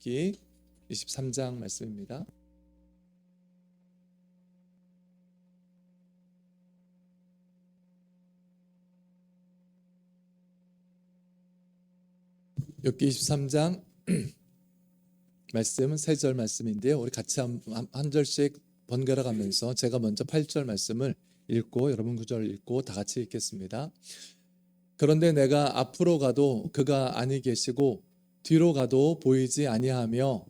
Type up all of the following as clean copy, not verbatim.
욥기 23장 말씀입니다. 욥기 23장 말씀은 3절 말씀인데요. 우리 같이 한 절씩 번갈아 가면서 제가 먼저 8절 말씀을 읽고 여러분 9절 읽고 다 같이 읽겠습니다. 그런데 내가 앞으로 가도 그가 아니 계시고 뒤로 가도 보이지 아니하며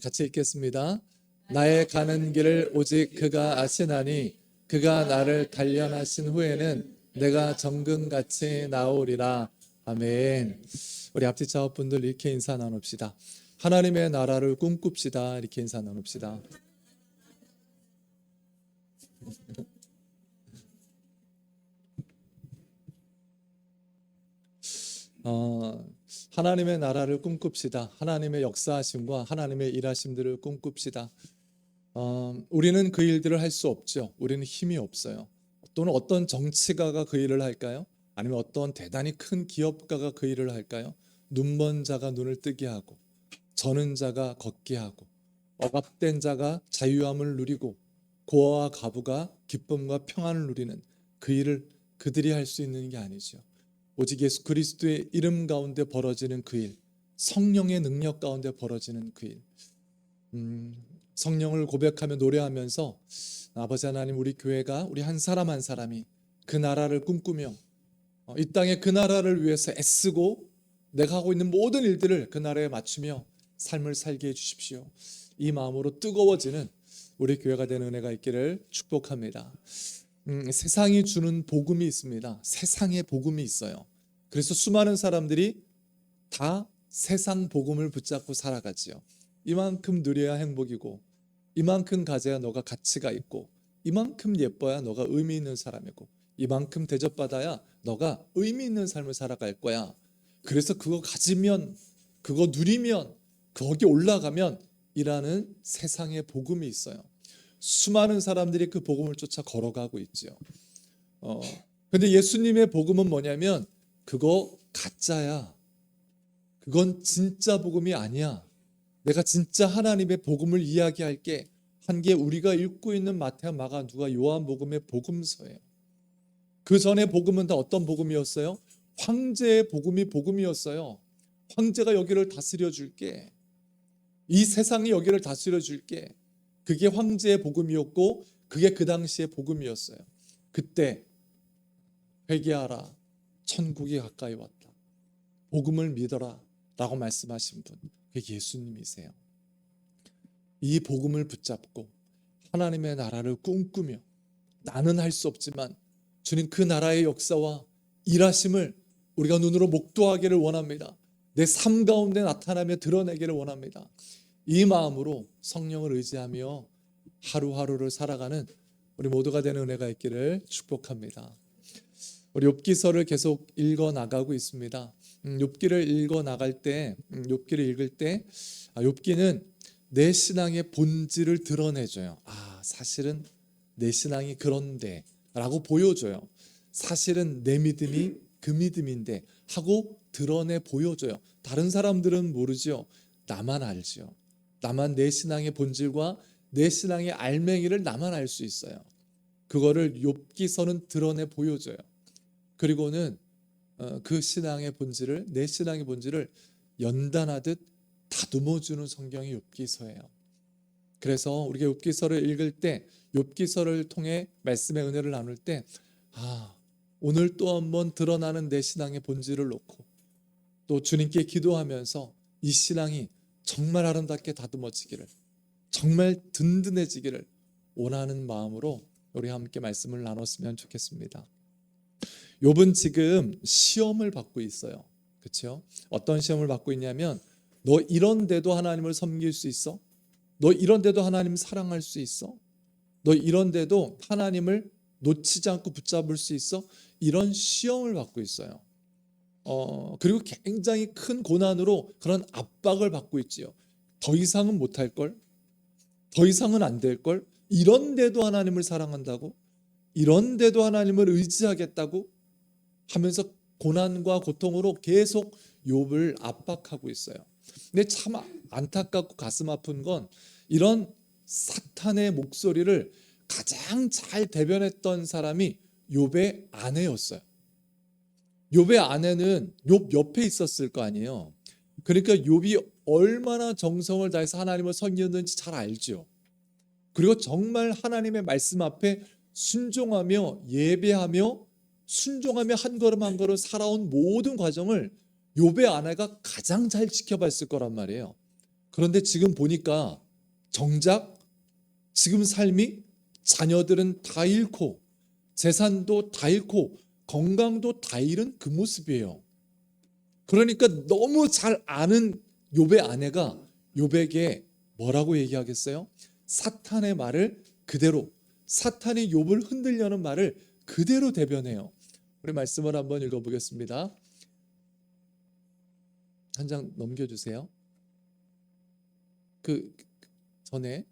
같이 읽겠습니다. 나의 가는 길을 오직 그가 아시나니 그가 나를 단련하신 후에는 내가 정금같이 나오리라. 아멘. 우리 앞뒤 좌우분들 이렇게 인사 나눕시다. 하나님의 나라를 꿈꿉시다. 이렇게 인사 나눕시다. 하나님의 나라를 꿈꿉시다. 하나님의 역사하심과 하나님의 일하심들을 꿈꿉시다. 우리는 그 일들을 할 수 없죠. 우리는 힘이 없어요. 또는 어떤 정치가가 그 일을 할까요? 아니면 어떤 대단히 큰 기업가가 그 일을 할까요? 눈먼 자가 눈을 뜨게 하고 저는 자가 걷게 하고 억압된 자가 자유함을 누리고 고아와 과부가 기쁨과 평안을 누리는 그 일을 그들이 할 수 있는 게 아니죠. 오직 예수 그리스도의 이름 가운데 벌어지는 그 일, 성령의 능력 가운데 벌어지는 그 일. 성령을 고백하며 노래하면서 아버지 하나님, 우리 교회가 우리 한 사람 한 사람이 그 나라를 꿈꾸며 이 땅에 그 나라를 위해서 애쓰고 내가 하고 있는 모든 일들을 그 나라에 맞추며 삶을 살게 해주십시오. 이 마음으로 뜨거워지는 우리 교회가 되는 은혜가 있기를 축복합니다. 세상이 주는 복음이 있습니다. 세상의 복음이 있어요. 그래서 수많은 사람들이 다 세상 복음을 붙잡고 살아가지요. 이만큼 누려야 행복이고, 이만큼 가져야 너가 가치가 있고, 이만큼 예뻐야 너가 의미 있는 사람이고, 이만큼 대접받아야 너가 의미 있는 삶을 살아갈 거야. 그래서 그거 가지면, 그거 누리면, 거기 올라가면 이라는 세상의 복음이 있어요. 수많은 사람들이 그 복음을 쫓아 걸어가고 있죠. 근데 예수님의 복음은 뭐냐면 그거 가짜야. 그건 진짜 복음이 아니야. 내가 진짜 하나님의 복음을 이야기할게 한 게 우리가 읽고 있는 마태와 마가 누가 요한복음의 복음서예요. 그 전에 복음은 다 어떤 복음이었어요? 황제의 복음이 복음이었어요. 황제가 여기를 다스려 줄게. 이 세상이 여기를 다스려 줄게. 그게 황제의 복음이었고 그게 그 당시의 복음이었어요. 그때 회개하라. 천국이 가까이 왔다. 복음을 믿어라 라고 말씀하신 분, 그게 예수님이세요. 이 복음을 붙잡고 하나님의 나라를 꿈꾸며 나는 할 수 없지만 주님 그 나라의 역사와 일하심을 우리가 눈으로 목도하기를 원합니다. 내 삶 가운데 나타나며 드러내기를 원합니다. 이 마음으로 성령을 의지하며 하루하루를 살아가는 우리 모두가 되는 은혜가 있기를 축복합니다. 우리 욥기서를 계속 읽어 나가고 있습니다. 욥기를 읽어 나갈 때, 욥기를 읽을 때, 욥기는 내 신앙의 본질을 드러내줘요. 사실은 내 신앙이 그런데라고 보여줘요. 사실은 내 믿음이 그 믿음인데 하고 드러내 보여줘요. 다른 사람들은 모르죠. 나만 알죠. 나만 내 신앙의 본질과 내 신앙의 알맹이를 나만 알 수 있어요. 그거를 욥기서는 드러내 보여줘요. 그리고는 그 신앙의 본질을, 내 신앙의 본질을 연단하듯 다듬어주는 성경이 욥기서예요. 그래서 우리가 욥기서를 읽을 때, 욥기서를 통해 말씀의 은혜를 나눌 때, 오늘 또 한번 드러나는 내 신앙의 본질을 놓고 또 주님께 기도하면서 이 신앙이 정말 아름답게 다듬어지기를, 정말 든든해지기를 원하는 마음으로 우리 함께 말씀을 나눴으면 좋겠습니다. 욥은 지금 시험을 받고 있어요. 그렇죠? 어떤 시험을 받고 있냐면 너 이런데도 하나님을 섬길 수 있어? 너 이런데도 하나님을 사랑할 수 있어? 너 이런데도 하나님을 놓치지 않고 붙잡을 수 있어? 이런 시험을 받고 있어요. 그리고 굉장히 큰 고난으로 그런 압박을 받고 있지요. 더 이상은 못할 걸? 더 이상은 안 될 걸? 이런데도 하나님을 사랑한다고? 이런데도 하나님을 의지하겠다고 하면서 고난과 고통으로 계속 욥을 압박하고 있어요. 근데 참 안타깝고 가슴 아픈 건 이런 사탄의 목소리를 가장 잘 대변했던 사람이 욥의 아내였어요. 욥의 아내는 욥 옆에 있었을 거 아니에요. 그러니까 욥이 얼마나 정성을 다해서 하나님을 섬겼는지 잘 알죠. 그리고 정말 하나님의 말씀 앞에 순종하며 예배하며 순종하며 한 걸음 한 걸음 살아온 모든 과정을 욥의 아내가 가장 잘 지켜봤을 거란 말이에요. 그런데 지금 보니까 정작 지금 삶이 자녀들은 다 잃고 재산도 다 잃고 건강도 다 잃은 그 모습이에요. 그러니까 너무 잘 아는 욥의 아내가 욥에게 뭐라고 얘기하겠어요? 사탄의 말을 그대로, 사탄이 욥을 흔들려는 말을 그대로 대변해요. 우리 말씀을 한번 읽어보겠습니다. 한 장 넘겨주세요. 그 전에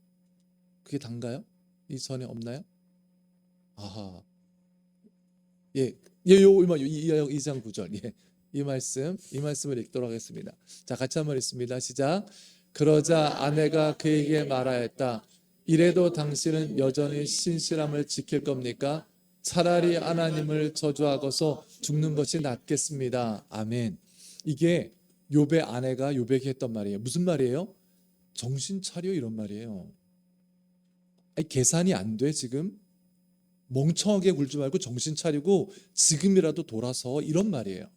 그게 단가요? 이 전에 없나요? 아하, 예, 이 장 9절, 예, 이 말씀을 읽도록 하겠습니다. 자, 같이 한번 읽습니다. 시작. 그러자 아내가 그에게 말하였다. 이래도 당신은 여전히 신실함을 지킬 겁니까? 차라리 하나님을 저주하고서 죽는 것이 낫겠습니다. 아멘. 이게 욥의 아내가 욥에게 했던 말이에요. 무슨 말이에요? 정신 차려, 이런 말이에요. 아니, 계산이 안 돼 지금? 멍청하게 굴지 말고 정신 차리고 지금이라도 돌아서, 이런 말이에요.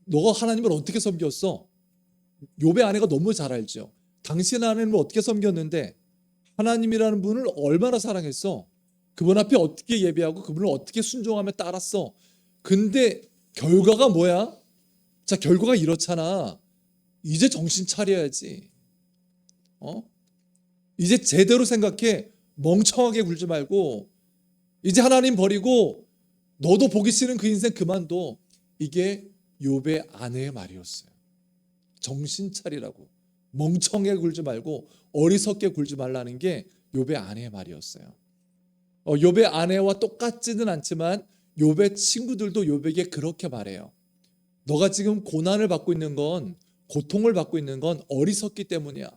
너가 하나님을 어떻게 섬겼어? 욥의 아내가 너무 잘 알죠. 당신 하나님을 어떻게 섬겼는데, 하나님이라는 분을 얼마나 사랑했어? 그분 앞에 어떻게 예배하고 그분을 어떻게 순종하며 따랐어? 근데 결과가 뭐야? 자, 결과가 이렇잖아. 이제 정신 차려야지. 이제 제대로 생각해. 멍청하게 굴지 말고 이제 하나님 버리고 너도 보기 싫은 그 인생 그만둬. 이게 욥의 아내의 말이었어요. 정신 차리라고. 멍청하게 굴지 말고 어리석게 굴지 말라는 게 욥의 아내의 말이었어요. 욥의 아내와 똑같지는 않지만 욥의 친구들도 욥에게 그렇게 말해요. 너가 지금 고난을 받고 있는 건, 고통을 받고 있는 건 어리석기 때문이야.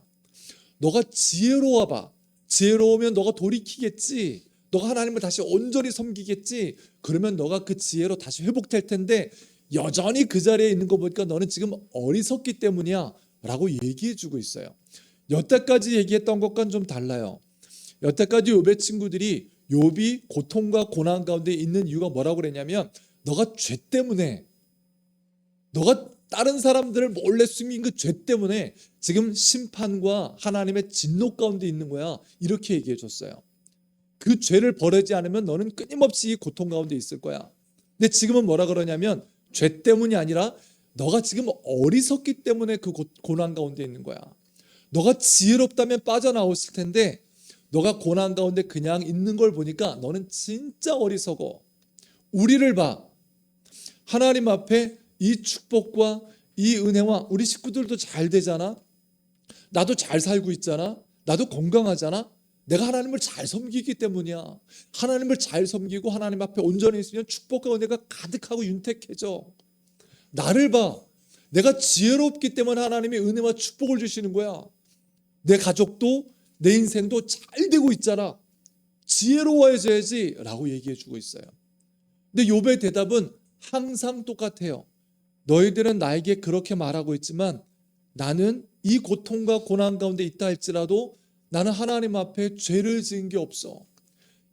너가 지혜로워 봐. 지혜로우면 너가 돌이키겠지. 너가 하나님을 다시 온전히 섬기겠지. 그러면 너가 그 지혜로 다시 회복될 텐데 여전히 그 자리에 있는 거 보니까 너는 지금 어리석기 때문이야 라고 얘기해 주고 있어요. 여태까지 얘기했던 것과는 좀 달라요. 여태까지 욥의 친구들이 욥이 고통과 고난 가운데 있는 이유가 뭐라고 그랬냐면, 너가 죄 때문에, 너가 다른 사람들을 몰래 숨긴 그 죄 때문에 지금 심판과 하나님의 진노 가운데 있는 거야, 이렇게 얘기해 줬어요. 그 죄를 벌하지 않으면 너는 끊임없이 이 고통 가운데 있을 거야. 근데 지금은 뭐라 그러냐면, 죄 때문이 아니라 너가 지금 어리석기 때문에 그 고난 가운데 있는 거야. 너가 지혜롭다면 빠져나왔을 텐데 너가 고난 가운데 그냥 있는 걸 보니까 너는 진짜 어리석어. 우리를 봐. 하나님 앞에 이 축복과 이 은혜와, 우리 식구들도 잘 되잖아. 나도 잘 살고 있잖아. 나도 건강하잖아. 내가 하나님을 잘 섬기기 때문이야. 하나님을 잘 섬기고 하나님 앞에 온전히 있으면 축복과 은혜가 가득하고 윤택해져. 나를 봐. 내가 지혜롭기 때문에 하나님이 은혜와 축복을 주시는 거야. 내 가족도 내 인생도 잘 되고 있잖아. 지혜로워져야지 라고 얘기해 주고 있어요. 근데 욥의 대답은 항상 똑같아요. 너희들은 나에게 그렇게 말하고 있지만 나는 이 고통과 고난 가운데 있다 할지라도 나는 하나님 앞에 죄를 지은 게 없어.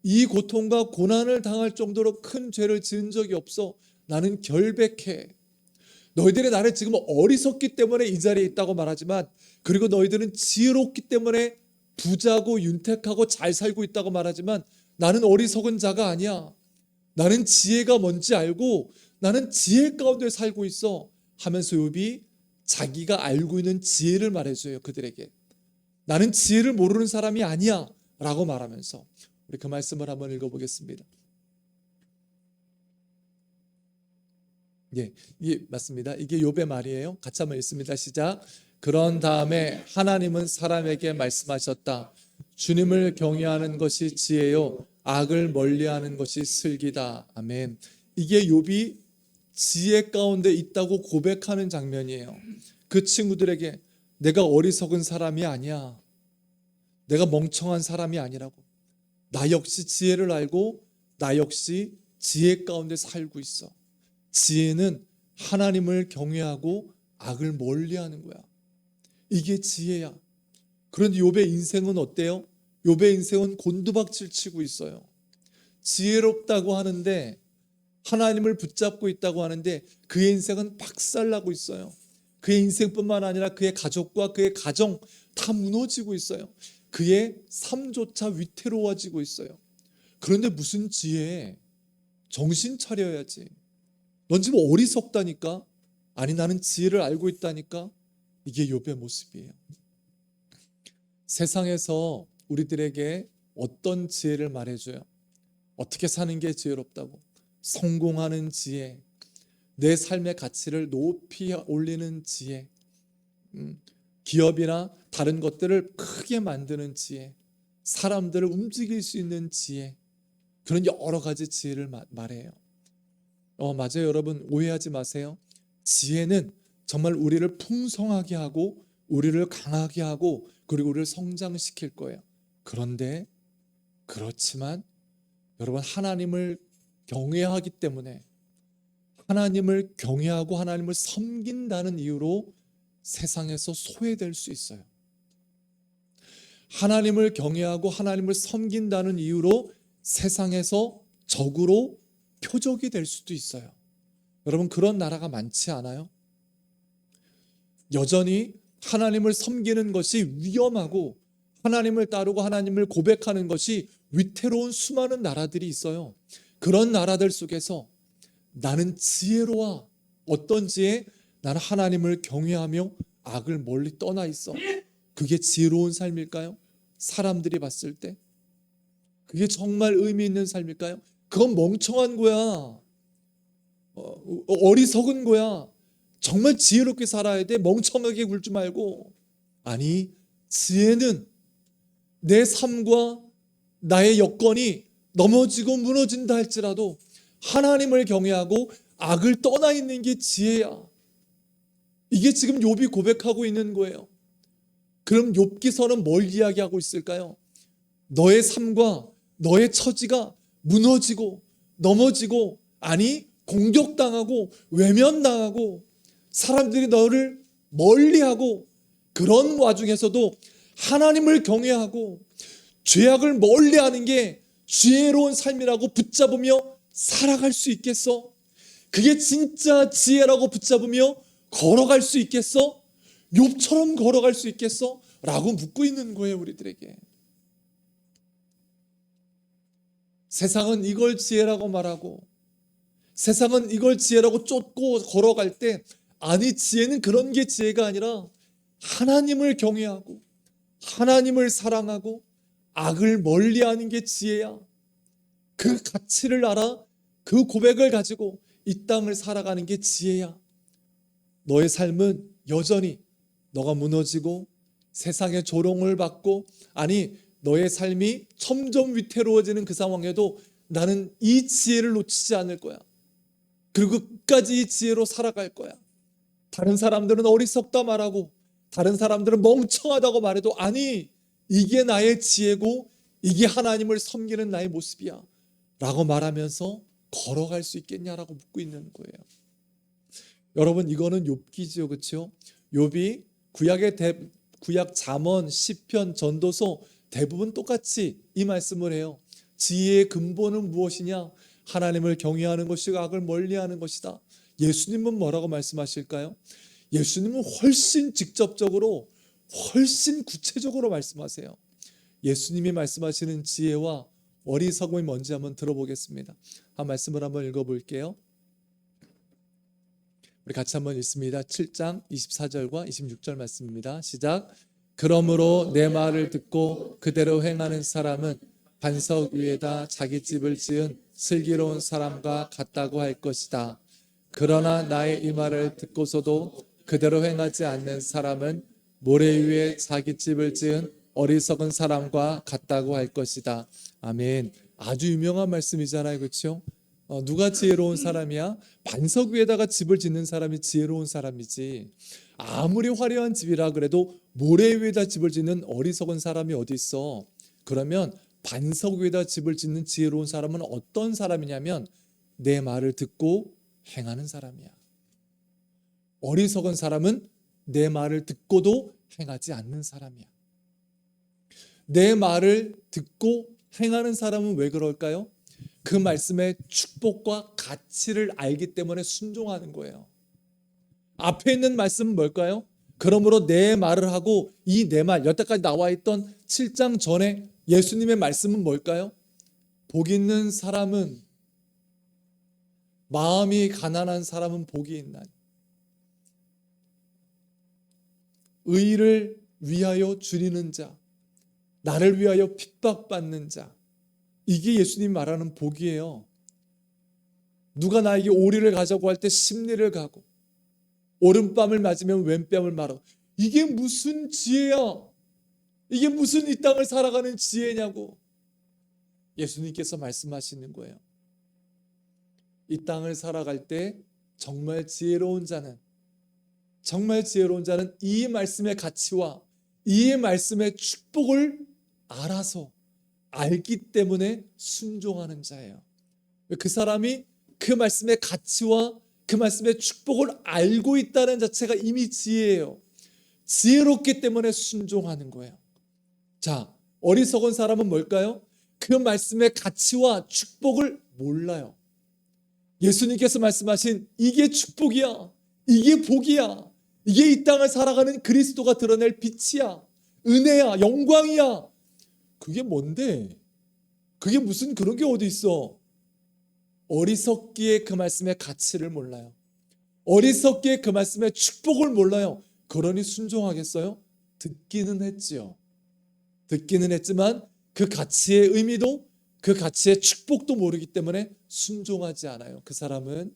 이 고통과 고난을 당할 정도로 큰 죄를 지은 적이 없어. 나는 결백해. 너희들이 나를 지금 어리석기 때문에 이 자리에 있다고 말하지만, 그리고 너희들은 지혜롭기 때문에 부자고 윤택하고 잘 살고 있다고 말하지만, 나는 어리석은 자가 아니야. 나는 지혜가 뭔지 알고 나는 지혜 가운데 살고 있어 하면서 욥이 자기가 알고 있는 지혜를 말해줘요. 그들에게. 나는 지혜를 모르는 사람이 아니야 라고 말하면서, 우리 그 말씀을 한번 읽어보겠습니다. 예, 맞습니다. 이게 욥의 말이에요. 같이 한번 읽습니다. 시작. 그런 다음에 하나님은 사람에게 말씀하셨다. 주님을 경외하는 것이 지혜요 악을 멀리하는 것이 슬기다. 아멘. 이게 욥이 지혜 가운데 있다고 고백하는 장면이에요. 그 친구들에게 내가 어리석은 사람이 아니야. 내가 멍청한 사람이 아니라고. 나 역시 지혜를 알고 나 역시 지혜 가운데 살고 있어. 지혜는 하나님을 경외하고 악을 멀리하는 거야. 이게 지혜야. 그런데 욥의 인생은 어때요? 욥의 인생은 곤두박질 치고 있어요. 지혜롭다고 하는데 하나님을 붙잡고 있다고 하는데 그의 인생은 박살나고 있어요. 그의 인생뿐만 아니라 그의 가족과 그의 가정 다 무너지고 있어요. 그의 삶조차 위태로워지고 있어요. 그런데 무슨 지혜? 정신 차려야지. 넌 지금 어리석다니까? 아니 나는 지혜를 알고 있다니까? 이게 욥의 모습이에요. 세상에서 우리들에게 어떤 지혜를 말해줘요? 어떻게 사는 게 지혜롭다고? 성공하는 지혜, 내 삶의 가치를 높이 올리는 지혜, 기업이나 다른 것들을 크게 만드는 지혜, 사람들을 움직일 수 있는 지혜, 그런 여러 가지 지혜를 말해요. 맞아요. 여러분 오해하지 마세요. 지혜는 정말 우리를 풍성하게 하고 우리를 강하게 하고 그리고 우리를 성장시킬 거예요. 그런데 그렇지만 여러분 하나님을 경외하기 때문에 하나님을 경외하고 하나님을 섬긴다는 이유로 세상에서 소외될 수 있어요. 하나님을 경외하고 하나님을 섬긴다는 이유로 세상에서 적으로 표적이 될 수도 있어요. 여러분 그런 나라가 많지 않아요? 여전히 하나님을 섬기는 것이 위험하고 하나님을 따르고 하나님을 고백하는 것이 위태로운 수많은 나라들이 있어요. 그런 나라들 속에서 나는 지혜로워. 어떤 지혜? 나는 하나님을 경외하며 악을 멀리 떠나 있어. 그게 지혜로운 삶일까요? 사람들이 봤을 때 그게 정말 의미 있는 삶일까요? 그건 멍청한 거야. 어리석은 거야. 정말 지혜롭게 살아야 돼. 멍청하게 굴지 말고. 아니, 지혜는 내 삶과 나의 여건이 넘어지고 무너진다 할지라도 하나님을 경외하고 악을 떠나 있는 게 지혜야. 이게 지금 욥이 고백하고 있는 거예요. 그럼 욥기서는 뭘 이야기하고 있을까요? 너의 삶과 너의 처지가 무너지고 넘어지고 아니 공격당하고 외면당하고 사람들이 너를 멀리하고 그런 와중에서도 하나님을 경외하고 죄악을 멀리하는 게 지혜로운 삶이라고 붙잡으며 살아갈 수 있겠어? 그게 진짜 지혜라고 붙잡으며 걸어갈 수 있겠어? 욥처럼 걸어갈 수 있겠어? 라고 묻고 있는 거예요, 우리들에게. 세상은 이걸 지혜라고 말하고 세상은 이걸 지혜라고 쫓고 걸어갈 때 아니 지혜는 그런 게 지혜가 아니라 하나님을 경외하고 하나님을 사랑하고 악을 멀리하는 게 지혜야. 그 가치를 알아 그 고백을 가지고 이 땅을 살아가는 게 지혜야. 너의 삶은 여전히 너가 무너지고 세상의 조롱을 받고 아니 너의 삶이 점점 위태로워지는 그 상황에도 나는 이 지혜를 놓치지 않을 거야. 그리고 끝까지 이 지혜로 살아갈 거야. 다른 사람들은 어리석다 말하고 다른 사람들은 멍청하다고 말해도 아니 이게 나의 지혜고 이게 하나님을 섬기는 나의 모습이야 라고 말하면서 걸어갈 수 있겠냐라고 묻고 있는 거예요. 여러분 이거는 욥기지요, 그렇죠? 욥이 구약 잠언, 시편, 전도서 대부분 똑같이 이 말씀을 해요. 지혜의 근본은 무엇이냐? 하나님을 경외하는 것이고 악을 멀리하는 것이다. 예수님은 뭐라고 말씀하실까요? 예수님은 훨씬 직접적으로 훨씬 구체적으로 말씀하세요. 예수님이 말씀하시는 지혜와 어리석음이 뭔지 한번 들어보겠습니다. 한 말씀을 한번 읽어볼게요. 우리 같이 한번 읽습니다. 7장 24절과 26절 말씀입니다. 시작. 그러므로 내 말을 듣고 그대로 행하는 사람은 반석 위에다 자기 집을 지은 슬기로운 사람과 같다고 할 것이다. 그러나 나의 이 말을 듣고서도 그대로 행하지 않는 사람은 모래 위에 자기 집을 지은 어리석은 사람과 같다고 할 것이다. 아멘. 아주 유명한 말씀이잖아요, 그렇죠? 누가 지혜로운 사람이야? 반석 위에다가 집을 짓는 사람이 지혜로운 사람이지. 아무리 화려한 집이라 그래도 모래 위에다 집을 짓는 어리석은 사람이 어디 있어? 그러면 반석 위에다 집을 짓는 지혜로운 사람은 어떤 사람이냐면 내 말을 듣고 행하는 사람이야. 어리석은 사람은 내 말을 듣고도 행하지 않는 사람이야. 내 말을 듣고 행하는 사람은 왜 그럴까요? 그 말씀의 축복과 가치를 알기 때문에 순종하는 거예요. 앞에 있는 말씀은 뭘까요? 그러므로 내 말을 하고 이 내 말, 여태까지 나와 있던 7장 전에 예수님의 말씀은 뭘까요? 복 있는 사람은, 마음이 가난한 사람은 복이 있나니 의를 위하여 줄이는 자, 나를 위하여 핍박받는 자, 이게 예수님 말하는 복이에요. 누가 나에게 오리를 가자고 할 때 십리를 가고 오른뺨을 맞으면 왼뺨을 말어. 이게 무슨 지혜야? 이게 무슨 이 땅을 살아가는 지혜냐고 예수님께서 말씀하시는 거예요. 이 땅을 살아갈 때 정말 지혜로운 자는 이 말씀의 가치와 이 말씀의 축복을 알아서 알기 때문에 순종하는 자예요. 그 사람이 그 말씀의 가치와 그 말씀의 축복을 알고 있다는 자체가 이미 지혜예요. 지혜롭기 때문에 순종하는 거예요. 자, 어리석은 사람은 뭘까요? 그 말씀의 가치와 축복을 몰라요. 예수님께서 말씀하신 이게 축복이야, 이게 복이야, 이게 이 땅을 살아가는 그리스도가 드러낼 빛이야, 은혜야, 영광이야. 그게 뭔데? 그게 무슨 그런 게 어디 있어? 어리석기에 그 말씀의 가치를 몰라요. 어리석기에 그 말씀의 축복을 몰라요. 그러니 순종하겠어요? 듣기는 했지요. 듣기는 했지만 그 가치의 의미도 그 가치의 축복도 모르기 때문에 순종하지 않아요. 그 사람은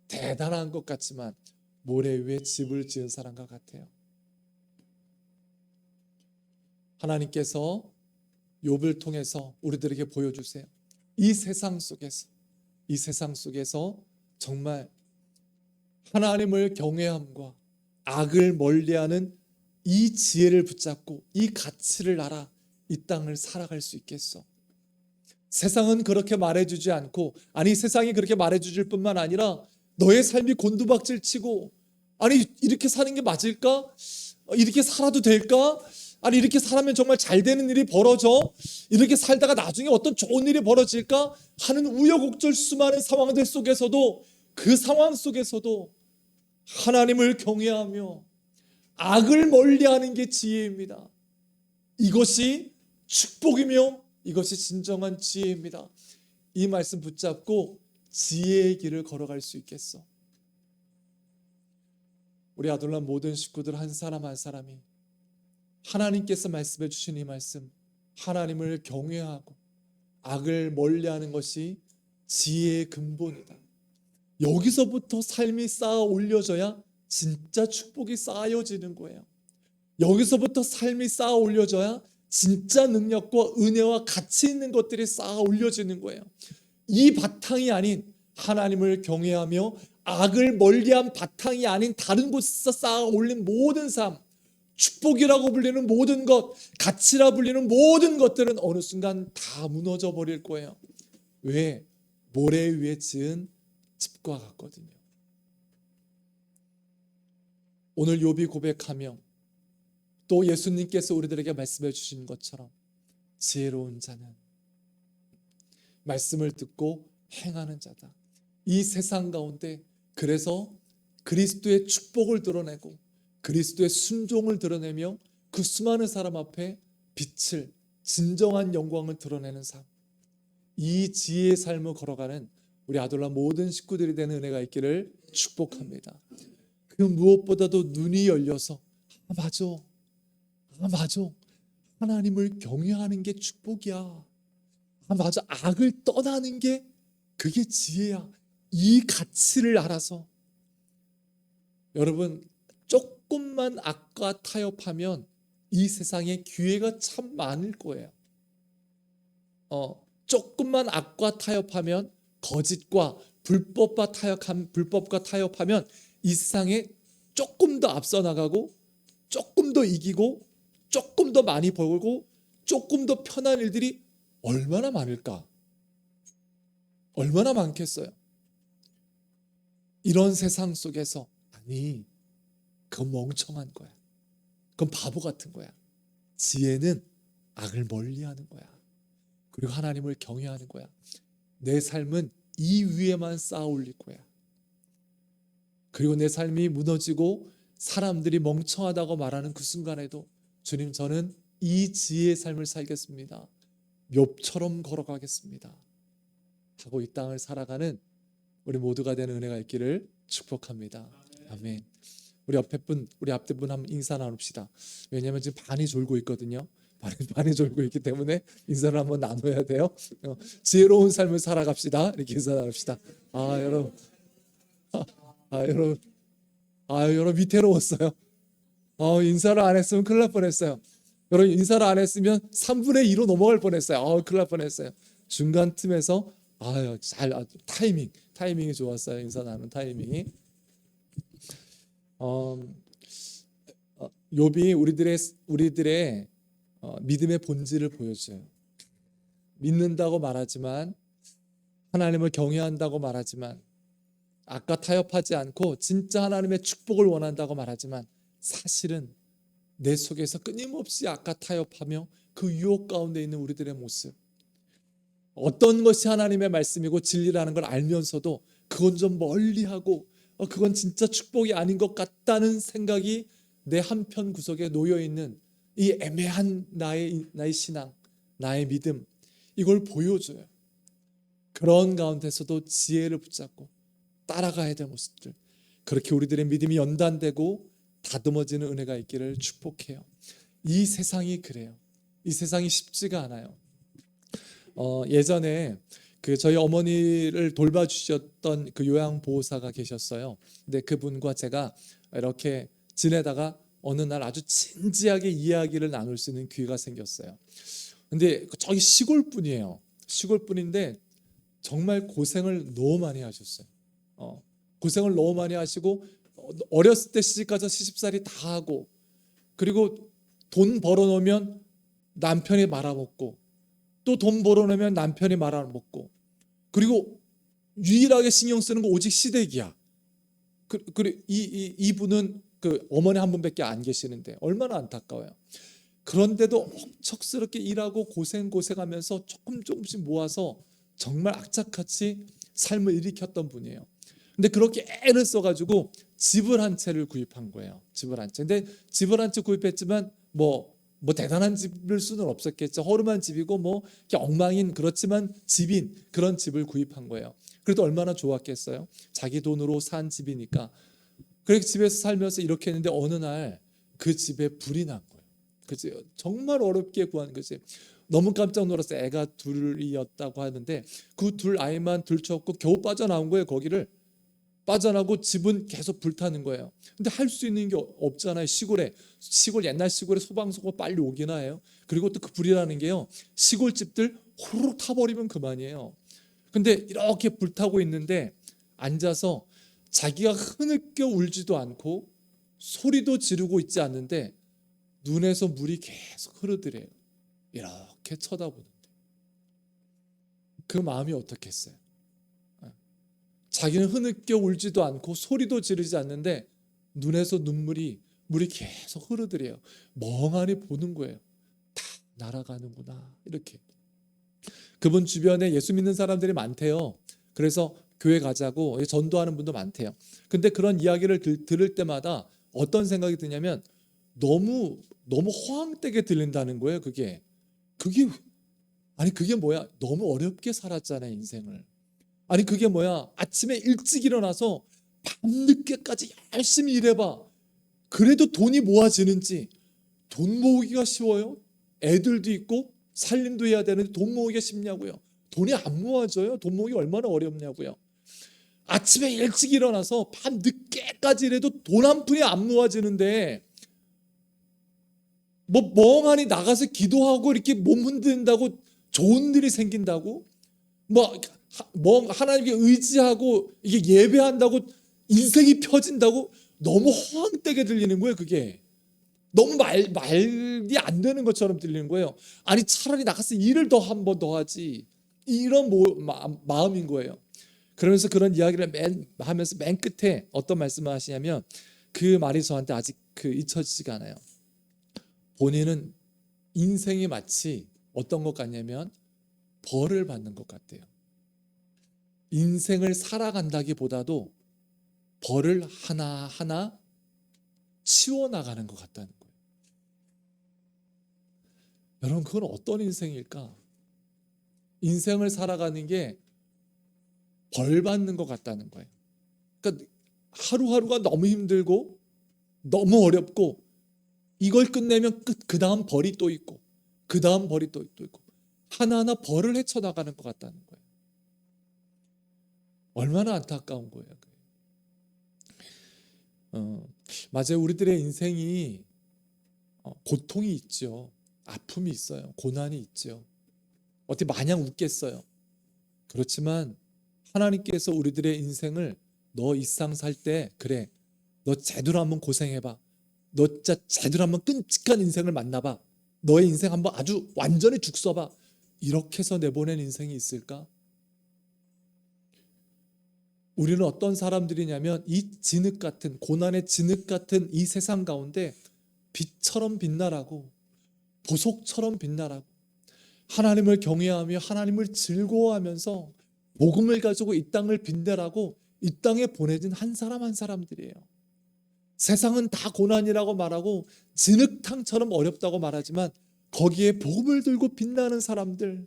대단한 것 같지만 모래 위에 집을 지은 사람과 같아요. 하나님께서 욥을 통해서 우리들에게 보여주세요. 이 세상 속에서 정말 하나님을 경외함과 악을 멀리하는 이 지혜를 붙잡고 이 가치를 알아 이 땅을 살아갈 수 있겠어. 세상은 그렇게 말해주지 않고, 아니 세상이 그렇게 말해주질 뿐만 아니라 너의 삶이 곤두박질 치고, 아니 이렇게 사는 게 맞을까? 이렇게 살아도 될까? 아니 이렇게 살면 정말 잘 되는 일이 벌어져? 이렇게 살다가 나중에 어떤 좋은 일이 벌어질까? 하는 우여곡절 수많은 상황들 속에서도, 그 상황 속에서도 하나님을 경외하며 악을 멀리하는 게 지혜입니다. 이것이 축복이며 이것이 진정한 지혜입니다. 이 말씀 붙잡고 지혜의 길을 걸어갈 수 있겠어. 우리 아둘람 모든 식구들 한 사람 한 사람이 하나님께서 말씀해 주신 이 말씀, 하나님을 경외하고 악을 멀리하는 것이 지혜의 근본이다. 여기서부터 삶이 쌓아 올려져야 진짜 축복이 쌓여지는 거예요. 여기서부터 삶이 쌓아 올려져야 진짜 능력과 은혜와 가치 있는 것들이 쌓아 올려지는 거예요. 이 바탕이 아닌 하나님을 경외하며 악을 멀리한 바탕이 아닌 다른 곳에서 쌓아 올린 모든 삶, 축복이라고 불리는 모든 것, 가치라 불리는 모든 것들은 어느 순간 다 무너져 버릴 거예요. 왜? 모래 위에 지은 집과 같거든요. 오늘 욥이 고백하며 또 예수님께서 우리들에게 말씀해 주신 것처럼 지혜로운 자는 말씀을 듣고 행하는 자다. 이 세상 가운데 그래서 그리스도의 축복을 드러내고 그리스도의 순종을 드러내며 그 수많은 사람 앞에 빛을, 진정한 영광을 드러내는 삶, 이 지혜의 삶을 걸어가는 우리 아둘람 모든 식구들이 되는 은혜가 있기를 축복합니다. 그 무엇보다도 눈이 열려서 맞아, 하나님을 경외하는 게 축복이야. 맞아, 악을 떠나는 게 그게 지혜야. 이 가치를 알아서 여러분, 조금만 악과 타협하면 이 세상에 기회가 참 많을 거예요. 조금만 악과 타협하면, 거짓과 불법과 타협하면 이 세상에 조금 더 앞서 나가고, 조금 더 이기고, 조금 더 많이 벌고, 조금 더 편한 일들이 얼마나 많을까? 얼마나 많겠어요? 이런 세상 속에서, 아니, 그건 멍청한 거야. 그건 바보 같은 거야. 지혜는 악을 멀리하는 거야. 그리고 하나님을 경외하는 거야. 내 삶은 이 위에만 쌓아 올릴 거야. 그리고 내 삶이 무너지고 사람들이 멍청하다고 말하는 그 순간에도, 주님, 저는 이 지혜의 삶을 살겠습니다. 욥처럼 걸어가겠습니다 하고 이 땅을 살아가는 우리 모두가 되는 은혜가 있기를 축복합니다. 아멘. 우리 앞에 분 한번 인사 나눕시다. 왜냐하면 지금 반이 졸고 있거든요. 반이 졸고 있기 때문에 인사를 한번 나눠야 돼요. 지혜로운 삶을 살아갑시다. 이렇게 인사 나눕시다. 여러분 위태로웠어요. 인사를 안 했으면 큰일 날 뻔했어요. 여러분 인사를 안 했으면 3분의 2로 넘어갈 뻔했어요. 큰일 날 뻔했어요. 중간 틈에서 타이밍이 좋았어요. 인사 나눈 타이밍이. 욥이 우리들의 믿음의 본질을 보여줘요. 믿는다고 말하지만, 하나님을 경외한다고 말하지만, 악과 타협하지 않고 진짜 하나님의 축복을 원한다고 말하지만, 사실은 내 속에서 끊임없이 악과 타협하며 그 유혹 가운데 있는 우리들의 모습, 어떤 것이 하나님의 말씀이고 진리라는 걸 알면서도 그건 좀 멀리하고 그건 진짜 축복이 아닌 것 같다는 생각이 내 한편 구석에 놓여있는 이 애매한 나의 신앙, 나의 믿음, 이걸 보여줘요. 그런 가운데서도 지혜를 붙잡고 따라가야 될 모습들, 그렇게 우리들의 믿음이 연단되고 다듬어지는 은혜가 있기를 축복해요. 이 세상이 그래요. 이 세상이 쉽지가 않아요. 예전에 저희 어머니를 돌봐주셨던 그 요양보호사가 계셨어요. 근데 그분과 제가 이렇게 지내다가 어느 날 아주 진지하게 이야기를 나눌 수 있는 기회가 생겼어요. 근데 저기 시골분이에요. 시골분인데 정말 고생을 너무 많이 하셨어요. 고생을 너무 많이 하시고, 어렸을 때 시집가서 시집살이 다 하고, 그리고 돈 벌어놓으면 남편이 말아먹고, 또 돈 벌어놓으면 남편이 말아먹고, 그리고 유일하게 신경 쓰는 거 오직 시댁이야. 그리고 이분은 그 어머니 한 분밖에 안 계시는데 얼마나 안타까워요. 그런데도 억척스럽게 일하고 고생하면서 조금씩 모아서 정말 악착같이 삶을 일으켰던 분이에요. 근데 그렇게 애를 써가지고 집을 한 채를 구입한 거예요. 집을 한 채. 근데 집을 한 채 구입했지만 뭐 대단한 집일 수는 없었겠죠. 허름한 집이고 이렇게 엉망인, 그렇지만 집인 그런 집을 구입한 거예요. 그래도 얼마나 좋았겠어요. 자기 돈으로 산 집이니까. 그렇게 집에서 살면서 이렇게 했는데 어느 날 그 집에 불이 난 거예요. 그치? 정말 어렵게 구한 거지. 너무 깜짝 놀랐어요. 애가 둘이었다고 하는데 그 둘 아이만 들쳤고 겨우 빠져나온 거예요. 거기를 빠져나고 집은 계속 불타는 거예요. 근데 할 수 있는 게 없잖아요. 옛날 시골에 소방서가 빨리 오기나 해요. 그리고 또 그 불이라는 게요, 시골집들 호로록 타버리면 그만이에요. 근데 이렇게 불타고 있는데 앉아서 자기가 흐느껴 울지도 않고 소리도 지르고 있지 않는데 눈에서 물이 계속 흐르더래요. 이렇게 쳐다보는데 그 마음이 어떻겠어요? 자기는 흐느껴 울지도 않고 소리도 지르지 않는데 눈에서 물이 계속 흐르더래요. 멍하니 보는 거예요. 다 날아가는구나, 이렇게. 그분 주변에 예수 믿는 사람들이 많대요. 그래서 교회 가자고 전도하는 분도 많대요. 근데 그런 이야기를 들을 때마다 어떤 생각이 드냐면 너무 허황되게 들린다는 거예요. 그게 뭐야? 너무 어렵게 살았잖아요, 인생을. 아니 그게 뭐야? 아침에 일찍 일어나서 밤늦게까지 열심히 일해봐. 그래도 돈이 모아지는지. 돈 모으기가 쉬워요? 애들도 있고 살림도 해야 되는데 돈 모으기가 쉽냐고요? 돈이 안 모아져요. 돈 모으기 얼마나 어렵냐고요? 아침에 일찍 일어나서 밤 늦게까지 일해도 돈 한 푼이 안 모아지는데 뭐 멍하니 나가서 기도하고 이렇게 몸 흔든다고 좋은 일이 생긴다고? 뭐 하나님께 의지하고 이게 예배한다고 인생이 펴진다고? 너무 허황되게 들리는 거예요, 그게. 너무 말이 안 되는 것처럼 들리는 거예요. 아니 차라리 나가서 일을 더 한 번 더 하지. 이런 마음인 거예요. 그러면서 그런 이야기를 하면서 맨 끝에 어떤 말씀을 하시냐면 그 말이 저한테 아직 잊혀지지가 않아요. 본인은 인생이 마치 어떤 것 같냐면 벌을 받는 것 같대요. 인생을 살아간다기보다도 벌을 하나하나 치워나가는 것 같다는 거예요. 여러분, 그건 어떤 인생일까? 인생을 살아가는 게 벌 받는 것 같다는 거예요. 그러니까 하루하루가 너무 힘들고 너무 어렵고 이걸 끝내면 그 다음 벌이 또 있고 그 다음 벌이 또 있고 하나하나 벌을 헤쳐나가는 것 같다는 거예요. 얼마나 안타까운 거예요. 맞아요. 우리들의 인생이 고통이 있죠. 아픔이 있어요. 고난이 있죠. 어떻게 마냥 웃겠어요. 그렇지만 하나님께서 우리들의 인생을 너 이 세상 살 때 그래, 너 제대로 한번 고생해봐. 너 진짜 제대로 한번 끔찍한 인생을 만나봐. 너의 인생 한번 아주 완전히 죽 써봐. 이렇게 해서 내보낸 인생이 있을까? 우리는 어떤 사람들이냐면 이 진흙 같은, 고난의 진흙 같은 이 세상 가운데 빛처럼 빛나라고, 보석처럼 빛나라고, 하나님을 경외하며 하나님을 즐거워하면서 복음을 가지고 이 땅을 빛내라고 이 땅에 보내진 한 사람 한 사람들이에요. 세상은 다 고난이라고 말하고 진흙탕처럼 어렵다고 말하지만 거기에 복음을 들고 빛나는 사람들,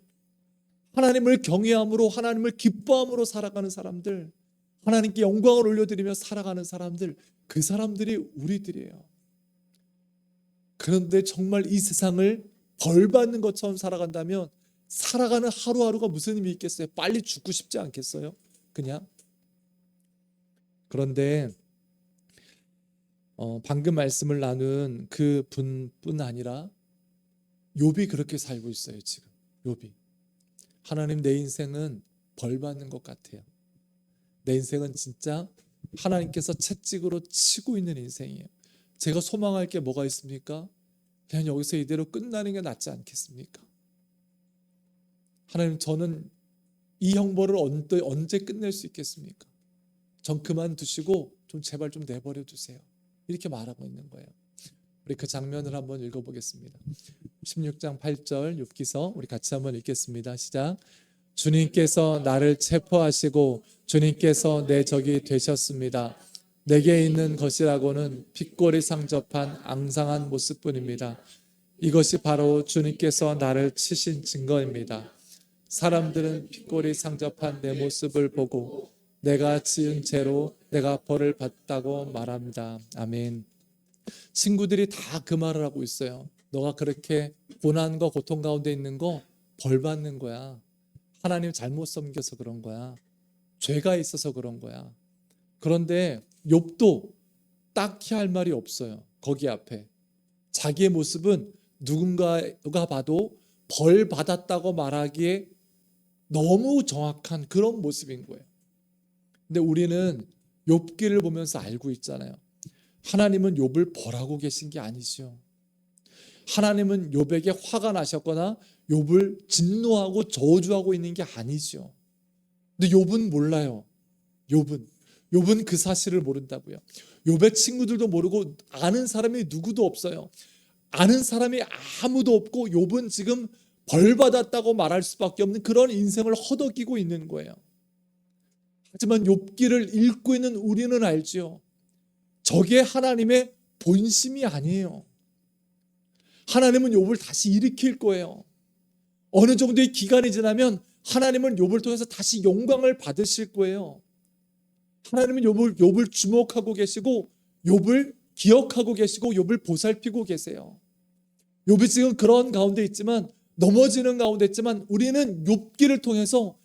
하나님을 경외함으로 하나님을 기뻐함으로 살아가는 사람들, 하나님께 영광을 올려드리며 살아가는 사람들, 그 사람들이 우리들이에요. 그런데 정말 이 세상을 벌 받는 것처럼 살아간다면 살아가는 하루하루가 무슨 의미 있겠어요? 빨리 죽고 싶지 않겠어요? 그냥. 그런데 방금 말씀을 나눈 그 분뿐 아니라 욥이 그렇게 살고 있어요. 지금 욥이, 하나님, 내 인생은 벌 받는 것 같아요. 내 인생은 진짜 하나님께서 채찍으로 치고 있는 인생이에요. 제가 소망할 게 뭐가 있습니까? 그냥 여기서 이대로 끝나는 게 낫지 않겠습니까? 하나님, 저는 이 형벌을 언제 끝낼 수 있겠습니까? 전 그만두시고 좀 제발 좀 내버려 두세요. 이렇게 말하고 있는 거예요. 우리 그 장면을 한번 읽어보겠습니다. 16장 8절 욥기서 우리 같이 한번 읽겠습니다. 시작. 주님께서 나를 체포하시고 주님께서 내 적이 되셨습니다. 내게 있는 것이라고는 핏골이 상접한 앙상한 모습뿐입니다. 이것이 바로 주님께서 나를 치신 증거입니다. 사람들은 핏골이 상접한 내 모습을 보고 내가 지은 죄로 내가 벌을 받다고 말합니다. 아멘. 친구들이 다 그 말을 하고 있어요. 너가 그렇게 고난과 고통 가운데 있는 거 벌 받는 거야. 하나님 잘못 섬겨서 그런 거야. 죄가 있어서 그런 거야. 그런데 욥도 딱히 할 말이 없어요. 거기 앞에 자기의 모습은 누군가가 봐도 벌 받았다고 말하기에 너무 정확한 그런 모습인 거예요. 근데 우리는 욥기를 보면서 알고 있잖아요. 하나님은 욥을 벌하고 계신 게 아니죠. 하나님은 욥에게 화가 나셨거나 욥을 진노하고 저주하고 있는 게 아니죠. 근데 욥은 몰라요. 욥은 그 사실을 모른다고요. 욥의 친구들도 모르고 아는 사람이 누구도 없어요. 아는 사람이 아무도 없고 욥은 지금 벌 받았다고 말할 수밖에 없는 그런 인생을 허덕이고 있는 거예요. 하지만 욥기를 읽고 있는 우리는 알죠. 저게 하나님의 본심이 아니에요. 하나님은 욥을 다시 일으킬 거예요. 어느 정도의 기간이 지나면 하나님은 욥을 통해서 다시 영광을 받으실 거예요. 하나님은 욥을 주목하고 계시고 욥을 기억하고 계시고 욥을 보살피고 계세요. 욥이 지금 그런 가운데 있지만, 넘어지는 가운데 있지만 우리는 욥기를 통해서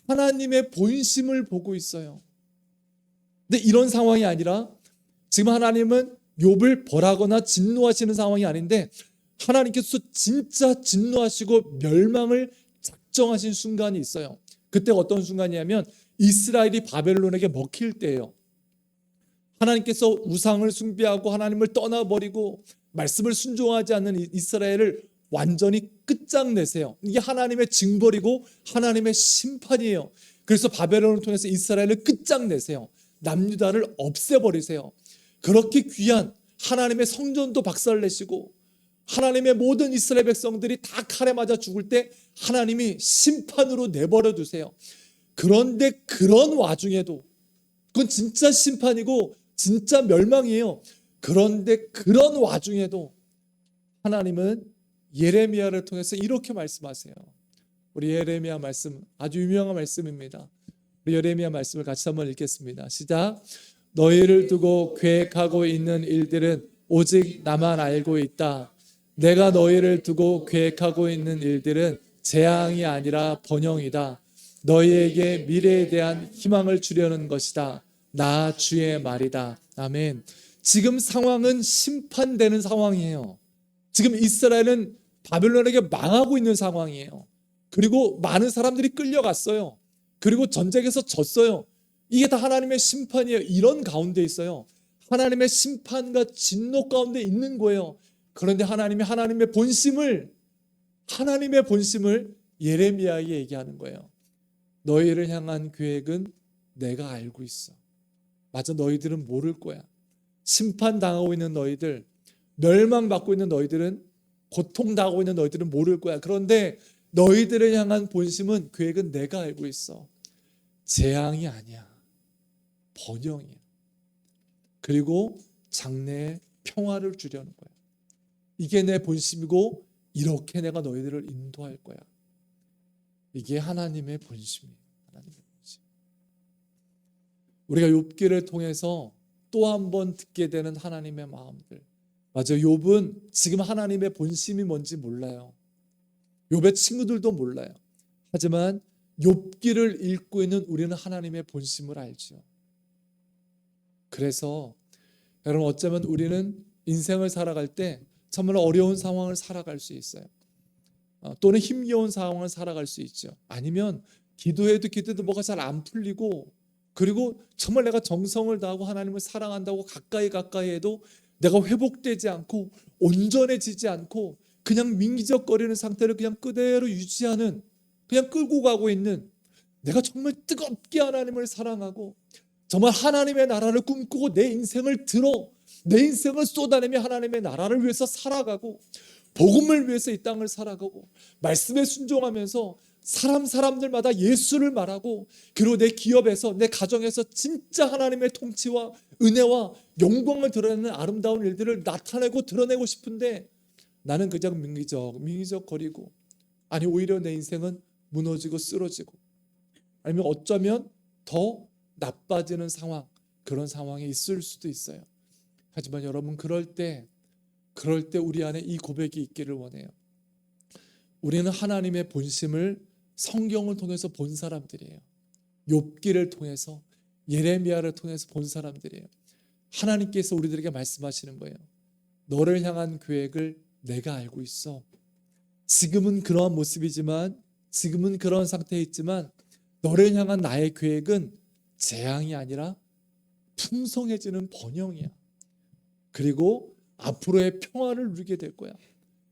하나님의 본심을 보고 있어요. 근데 이런 상황이 아니라 지금 하나님은 욥을 벌하거나 진노하시는 상황이 아닌데 하나님께서 진짜 진노하시고 멸망을 작정하신 순간이 있어요. 그때 어떤 순간이냐면 이스라엘이 바벨론에게 먹힐 때예요. 하나님께서 우상을 숭배하고 하나님을 떠나버리고 말씀을 순종하지 않는 이스라엘을 완전히 끝장내세요. 이게 하나님의 징벌이고 하나님의 심판이에요. 그래서 바벨론을 통해서 이스라엘을 끝장내세요. 남유다를 없애버리세요. 그렇게 귀한 하나님의 성전도 박살내시고 하나님의 모든 이스라엘 백성들이 다 칼에 맞아 죽을 때 하나님이 심판으로 내버려 두세요. 그런데 그런 와중에도 그건 진짜 심판이고 진짜 멸망이에요. 그런데 그런 와중에도 하나님은 예레미야를 통해서 이렇게 말씀하세요. 우리 예레미야 말씀 아주 유명한 말씀입니다. 우리 예레미야 말씀을 같이 한번 읽겠습니다. 시작. 너희를 두고 계획하고 있는 일들은 오직 나만 알고 있다. 내가 너희를 두고 계획하고 있는 일들은 재앙이 아니라 번영이다. 너희에게 미래에 대한 희망을 주려는 것이다. 나 주의 말이다. 아멘. 지금 상황은 심판되는 상황이에요. 지금 이스라엘은 바벨론에게 망하고 있는 상황이에요. 그리고 많은 사람들이 끌려갔어요. 그리고 전쟁에서 졌어요. 이게 다 하나님의 심판이에요. 이런 가운데 있어요. 하나님의 심판과 진노 가운데 있는 거예요. 그런데 하나님의 본심을 예레미야에게 얘기하는 거예요. 너희를 향한 계획은 내가 알고 있어. 맞아, 너희들은 모를 거야. 심판당하고 있는 너희들, 멸망받고 있는 너희들은, 고통당하고 있는 너희들은 모를 거야. 그런데 너희들을 향한 본심은, 계획은 내가 알고 있어. 재앙이 아니야. 번영이야. 그리고 장래에 평화를 주려는 거야. 이게 내 본심이고 이렇게 내가 너희들을 인도할 거야. 이게 하나님의 본심이에요. 하나님의 본심. 우리가 욥기를 통해서 또 한 번 듣게 되는 하나님의 마음들. 맞아요. 욥은 지금 하나님의 본심이 뭔지 몰라요. 욥의 친구들도 몰라요. 하지만 욥기를 읽고 있는 우리는 하나님의 본심을 알죠. 그래서 여러분, 어쩌면 우리는 인생을 살아갈 때 정말 어려운 상황을 살아갈 수 있어요. 또는 힘겨운 상황을 살아갈 수 있죠. 아니면 기도해도 뭐가 잘 안 풀리고, 그리고 정말 내가 정성을 다하고 하나님을 사랑한다고 가까이 해도 내가 회복되지 않고 온전해지지 않고 그냥 민기적거리는 상태를 그냥 그대로 유지하는, 그냥 끌고 가고 있는, 내가 정말 뜨겁게 하나님을 사랑하고 정말 하나님의 나라를 꿈꾸고 내 인생을 쏟아내며 하나님의 나라를 위해서 살아가고 복음을 위해서 이 땅을 살아가고 말씀에 순종하면서 사람들마다 예수를 말하고, 그리고 내 기업에서, 내 가정에서 진짜 하나님의 통치와 은혜와 영광을 드러내는 아름다운 일들을 나타내고 드러내고 싶은데 나는 그냥 민기적거리고, 아니 오히려 내 인생은 무너지고 쓰러지고, 아니면 어쩌면 더 나빠지는 상황, 그런 상황이 있을 수도 있어요. 하지만 여러분, 그럴 때 우리 안에 이 고백이 있기를 원해요. 우리는 하나님의 본심을 성경을 통해서 본 사람들이에요. 욥기를 통해서, 예레미야를 통해서 본 사람들이에요. 하나님께서 우리들에게 말씀하시는 거예요. 너를 향한 계획을 내가 알고 있어. 지금은 그러한 모습이지만, 지금은 그런 상태에 있지만 너를 향한 나의 계획은 재앙이 아니라 풍성해지는 번영이야. 그리고 앞으로의 평화를 누리게 될 거야.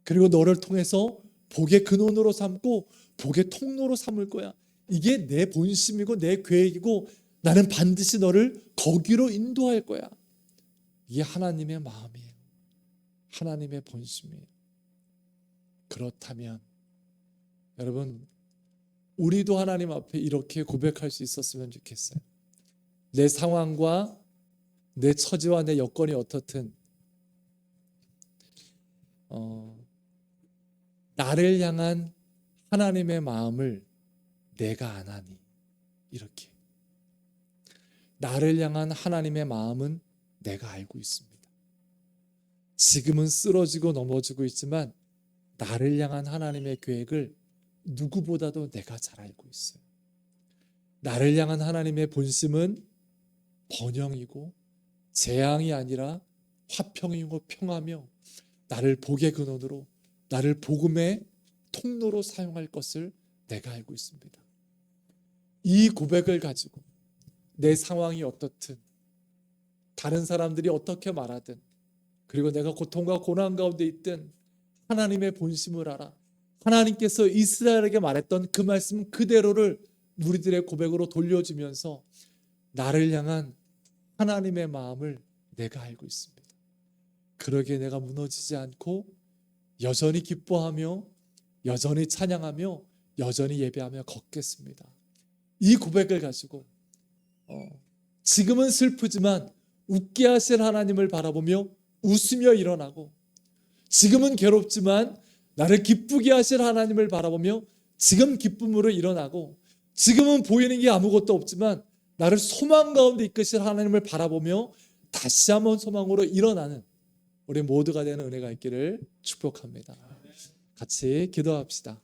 그리고 너를 통해서 복의 근원으로 삼고 복의 통로로 삼을 거야. 이게 내 본심이고 내 계획이고 나는 반드시 너를 거기로 인도할 거야. 이게 하나님의 마음이에요. 하나님의 본심이에요. 그렇다면 여러분, 우리도 하나님 앞에 이렇게 고백할 수 있었으면 좋겠어요. 내 상황과 내 처지와 내 여건이 어떻든 나를 향한 하나님의 마음을 내가 아나니, 이렇게 나를 향한 하나님의 마음은 내가 알고 있습니다. 지금은 쓰러지고 넘어지고 있지만 나를 향한 하나님의 계획을 누구보다도 내가 잘 알고 있어요. 나를 향한 하나님의 본심은 번영이고 재앙이 아니라 화평이고 평화며 나를 복의 근원으로 나를 복음의 통로로 사용할 것을 내가 알고 있습니다. 이 고백을 가지고 내 상황이 어떻든 다른 사람들이 어떻게 말하든 그리고 내가 고통과 고난 가운데 있든 하나님의 본심을 알아. 하나님께서 이스라엘에게 말했던 그 말씀 그대로를 우리들의 고백으로 돌려주면서 나를 향한 하나님의 마음을 내가 알고 있습니다. 그러기에 내가 무너지지 않고 여전히 기뻐하며 여전히 찬양하며 여전히 예배하며 걷겠습니다. 이 고백을 가지고 지금은 슬프지만 웃게 하실 하나님을 바라보며 웃으며 일어나고, 지금은 괴롭지만 나를 기쁘게 하실 하나님을 바라보며 지금 기쁨으로 일어나고, 지금은 보이는 게 아무것도 없지만 나를 소망 가운데 이끄실 하나님을 바라보며 다시 한번 소망으로 일어나는 우리 모두가 되는 은혜가 있기를 축복합니다. 같이 기도합시다.